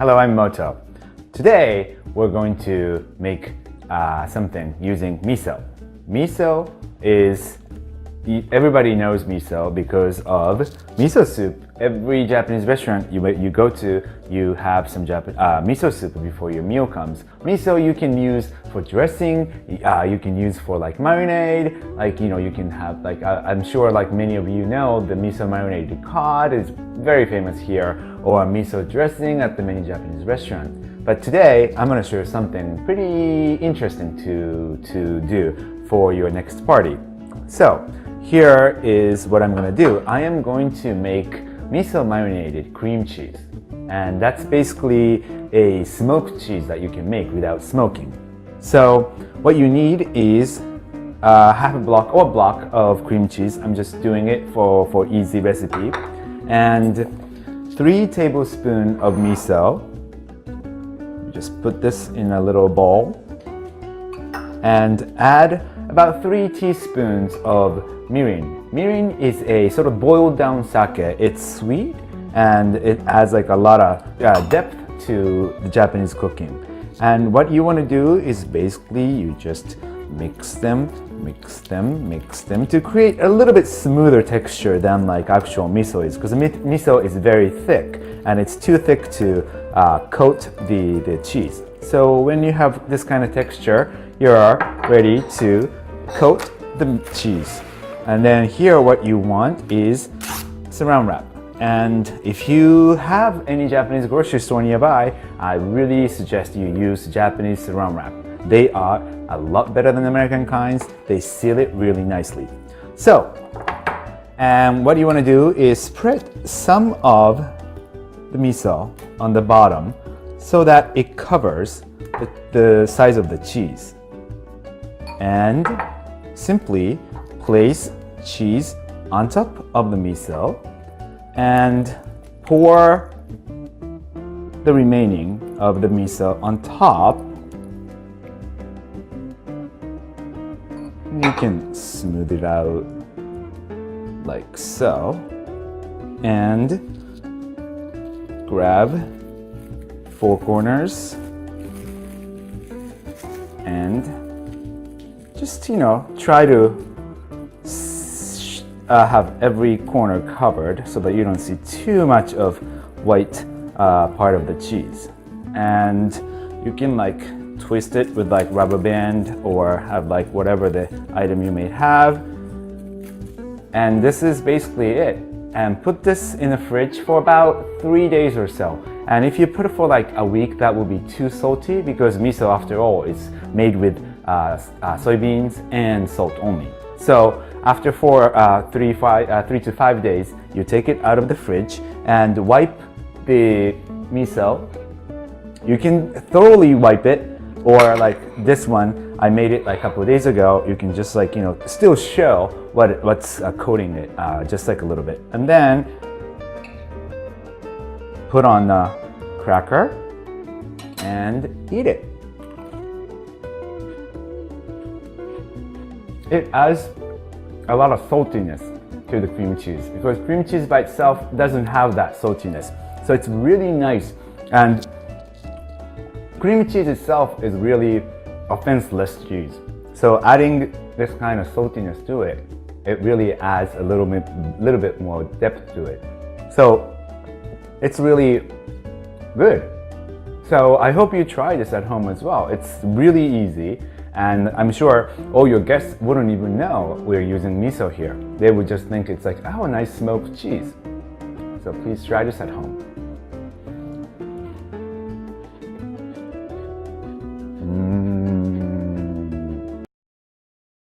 Hello, I'm Moto. Today we're going to make something using miso. Miso is, everybody knows miso because of miso soup. Every Japanese restaurant you go to, you have some miso soup before your meal comes. Miso you can use for dressing, you can use for like marinade, you can have I'm sure like many of you know the miso marinated cod is very famous here, or miso dressing at the many Japanese restaurants. But today I'm going to show you something pretty interesting to do for your next party. So here is what I'm going to do. I am going to make miso marinated cream cheese, and that's basically a smoked cheese that you can make without smoking. So what you need is half a block or a block of cream cheese. I'm just doing it for easy recipe, and 3 tablespoons of miso. Just put this in a little bowl and add about 3 teaspoons of mirin. Mirin is a sort of boiled down sake. It's sweet and it adds like a lot of depth to the Japanese cooking. And what you want to do is basically you just mix them to create a little bit smoother texture than like actual miso is, because miso is very thick and it's too thick to coat the cheese. So when you have this kind of texture, you're ready to coat the cheese. And then here what you want is saran wrap. And if you have any Japanese grocery store nearby, I really suggest you use Japanese saran wrap. They are a lot better than American kinds. They seal it really nicely. So, and what you want to do is spread some of the miso on the bottom so that it covers the size of the cheese. And simply place cheese on top of the miso and pour the remaining of the miso on top. You can smooth it out like so and grab 4 corners and just try to have every corner covered so that you don't see too much of white part of the cheese. And you can twist it with rubber band or have whatever the item you may have. And this is basically it. And put this in the fridge for about 3 days or so. And if you put it for a week, that will be too salty because miso, after all, is made with soybeans and salt only. So after 3 to 5 days, you take it out of the fridge and wipe the miso. You can thoroughly wipe it, or like this one, I made it a couple of days ago. You can just still show what's coating it, just a little bit. And then put on the cracker and eat it. It adds a lot of saltiness to the cream cheese because cream cheese by itself doesn't have that saltiness. So it's really nice. And cream cheese itself is really offenseless cheese. So adding this kind of saltiness to it, it really adds a little bit more depth to it. So it's really good. So I hope you try this at home as well. It's really easy. And I'm sure all your guests wouldn't even know we're using miso here. They would just think it's a nice smoked cheese. So please try this at home.